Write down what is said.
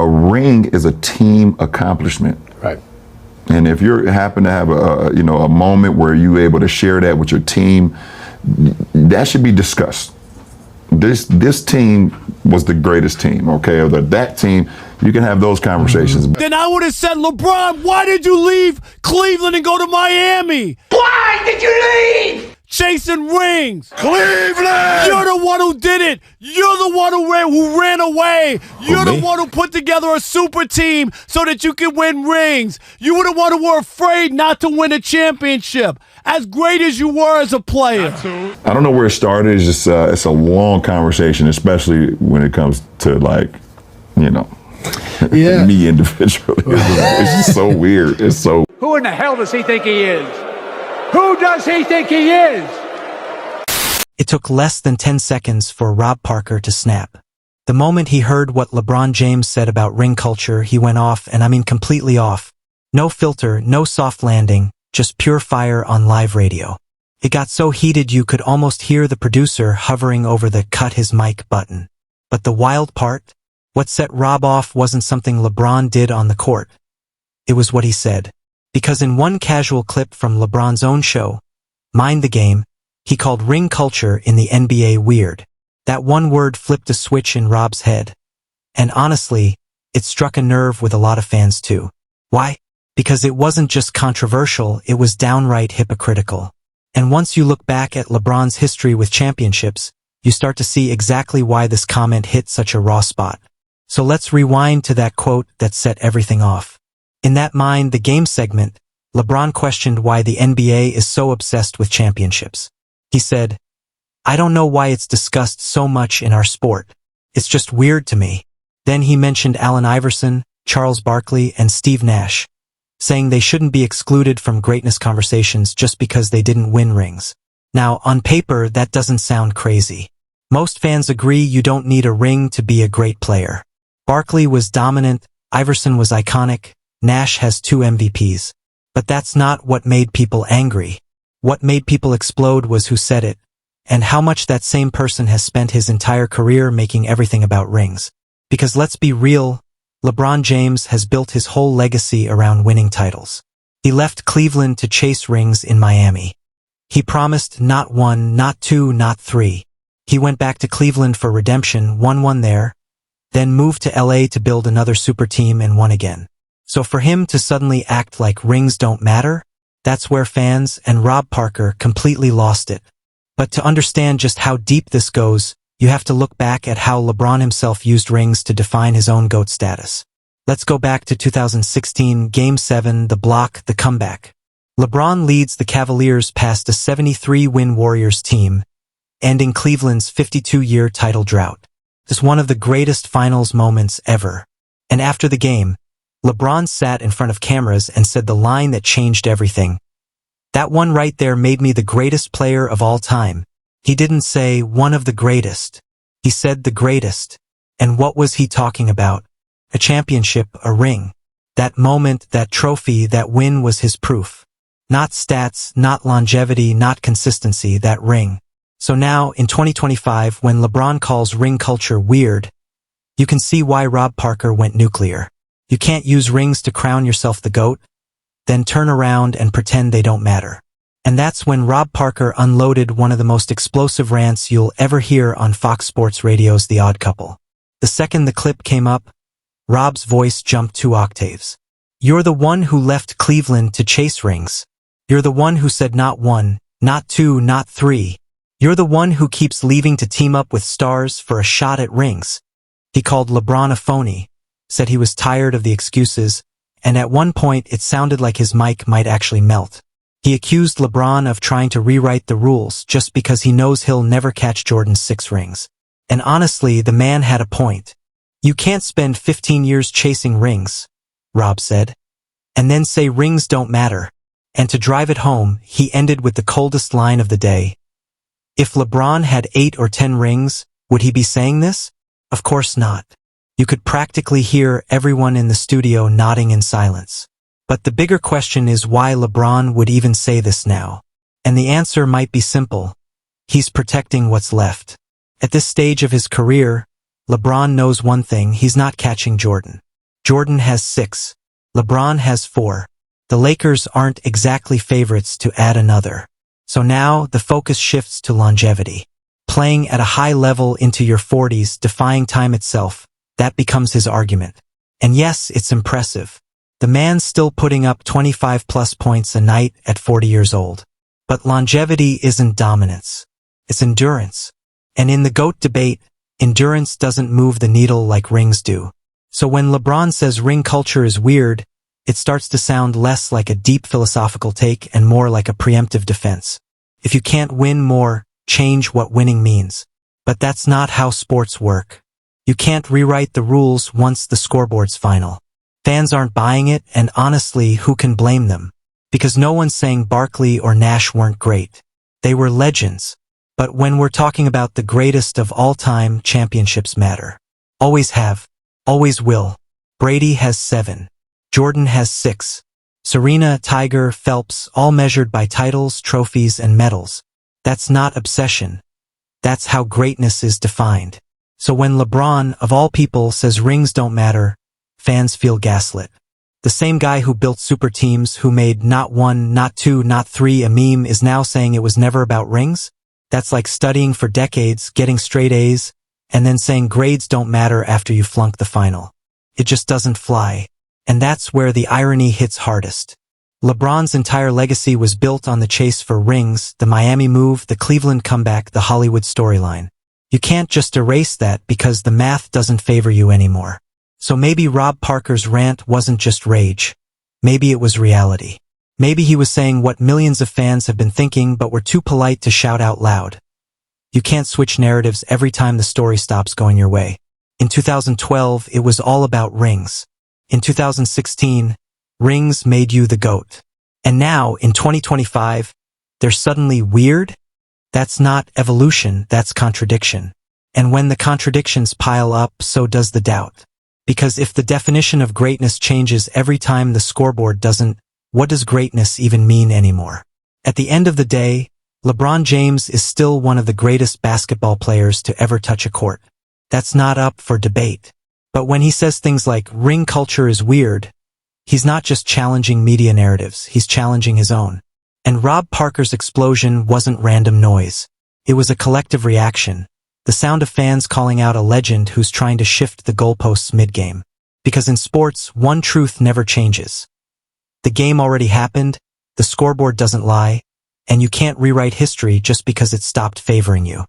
a ring is a team accomplishment. Right. And if you happen to have a moment where you're able to share that with your team, that should be discussed. This team was the greatest team, okay? Or that team, you can have those conversations. Then I would have said, LeBron, why did you leave Cleveland and go to Miami? Why did you leave? Chasing rings. Cleveland! You're the one who did it. You're the one who ran away. You're the one who put together a super team so that you could win rings. You were the one who were afraid not to win a championship, as great as you were as a player. I don't know where it started. It's just it's a long conversation, especially when it comes to me individually. It's just so weird. It's so. Who in the hell does he think he is? Who does he think he is? It took less than 10 seconds for Rob Parker to snap. The moment he heard what LeBron James said about ring culture, he went off, and I mean completely off. No filter, no soft landing, just pure fire on live radio. It got so heated you could almost hear the producer hovering over the cut his mic button. But the wild part? What set Rob off wasn't something LeBron did on the court. It was what he said. Because in one casual clip from LeBron's own show, Mind the Game, he called ring culture in the NBA weird. That one word flipped a switch in Rob's head. And honestly, it struck a nerve with a lot of fans too. Why? Because it wasn't just controversial, it was downright hypocritical. And once you look back at LeBron's history with championships, you start to see exactly why this comment hit such a raw spot. So let's rewind to that quote that set everything off. In that Mind the Game segment, LeBron questioned why the NBA is so obsessed with championships. He said, "I don't know why it's discussed so much in our sport. It's just weird to me." Then he mentioned Allen Iverson, Charles Barkley, and Steve Nash, saying they shouldn't be excluded from greatness conversations just because they didn't win rings. Now, on paper, that doesn't sound crazy. Most fans agree you don't need a ring to be a great player. Barkley was dominant, Iverson was iconic, Nash has 2 MVPs. But that's not what made people angry. What made people explode was who said it, and how much that same person has spent his entire career making everything about rings. Because let's be real, LeBron James has built his whole legacy around winning titles. He left Cleveland to chase rings in Miami. He promised not 1, not 2, not 3. He went back to Cleveland for redemption, won 1 there, then moved to LA to build another super team and won again. So for him to suddenly act like rings don't matter, that's where fans and Rob Parker completely lost it. But to understand just how deep this goes, you have to look back at how LeBron himself used rings to define his own GOAT status. Let's go back to 2016, Game 7, the block, the comeback. LeBron leads the Cavaliers past a 73-win Warriors team, ending Cleveland's 52-year title drought. It's one of the greatest finals moments ever. And after the game, LeBron sat in front of cameras and said the line that changed everything. "That one right there made me the greatest player of all time." He didn't say one of the greatest. He said the greatest. And what was he talking about? A championship, a ring. That moment, that trophy, that win was his proof. Not stats, not longevity, not consistency, that ring. So now, in 2025, when LeBron calls ring culture weird, you can see why Rob Parker went nuclear. You can't use rings to crown yourself the GOAT, then turn around and pretend they don't matter. And that's when Rob Parker unloaded one of the most explosive rants you'll ever hear on Fox Sports Radio's The Odd Couple. The second the clip came up, Rob's voice jumped 2 octaves. "You're the one who left Cleveland to chase rings. You're the one who said not 1, not 2, not 3. You're the one who keeps leaving to team up with stars for a shot at rings." He called LeBron a phony, said he was tired of the excuses, and at one point it sounded like his mic might actually melt. He accused LeBron of trying to rewrite the rules just because he knows he'll never catch Jordan's 6 rings. And honestly, the man had a point. You can't spend 15 years chasing rings, Rob said, and then say rings don't matter. And to drive it home, he ended with the coldest line of the day. If LeBron had 8 or 10 rings, would he be saying this? Of course not. You could practically hear everyone in the studio nodding in silence. But the bigger question is why LeBron would even say this now. And the answer might be simple. He's protecting what's left. At this stage of his career, LeBron knows one thing: he's not catching Jordan. Jordan has 6. LeBron has 4. The Lakers aren't exactly favorites to add another. So now the focus shifts to longevity. Playing at a high level into your 40s, defying time itself, that becomes his argument. And yes, it's impressive. The man's still putting up 25+ points a night at 40 years old. But longevity isn't dominance. It's endurance. And in the GOAT debate, endurance doesn't move the needle like rings do. So when LeBron says ring culture is weird, it starts to sound less like a deep philosophical take and more like a preemptive defense. If you can't win more, change what winning means. But that's not how sports work. You can't rewrite the rules once the scoreboard's final. Fans aren't buying it, and honestly, who can blame them? Because no one's saying Barkley or Nash weren't great. They were legends. But when we're talking about the greatest of all time, championships matter. Always have. Always will. Brady has 7. Jordan has 6. Serena, Tiger, Phelps, all measured by titles, trophies, and medals. That's not obsession. That's how greatness is defined. So when LeBron, of all people, says rings don't matter, fans feel gaslit. The same guy who built super teams, who made not 1, not 2, not 3 a meme, is now saying it was never about rings? That's like studying for decades, getting straight A's, and then saying grades don't matter after you flunk the final. It just doesn't fly. And that's where the irony hits hardest. LeBron's entire legacy was built on the chase for rings, the Miami move, the Cleveland comeback, the Hollywood storyline. You can't just erase that because the math doesn't favor you anymore. So maybe Rob Parker's rant wasn't just rage. Maybe it was reality. Maybe he was saying what millions of fans have been thinking but were too polite to shout out loud. You can't switch narratives every time the story stops going your way. In 2012, it was all about rings. In 2016, rings made you the GOAT. And now, in 2025, they're suddenly weird? That's not evolution, that's contradiction. And when the contradictions pile up, so does the doubt. Because if the definition of greatness changes every time the scoreboard doesn't, what does greatness even mean anymore? At the end of the day, LeBron James is still one of the greatest basketball players to ever touch a court. That's not up for debate. But when he says things like ring culture is weird, he's not just challenging media narratives, he's challenging his own. And Rob Parker's explosion wasn't random noise. It was a collective reaction. The sound of fans calling out a legend who's trying to shift the goalposts mid-game. Because in sports, one truth never changes. The game already happened, the scoreboard doesn't lie, and you can't rewrite history just because it stopped favoring you.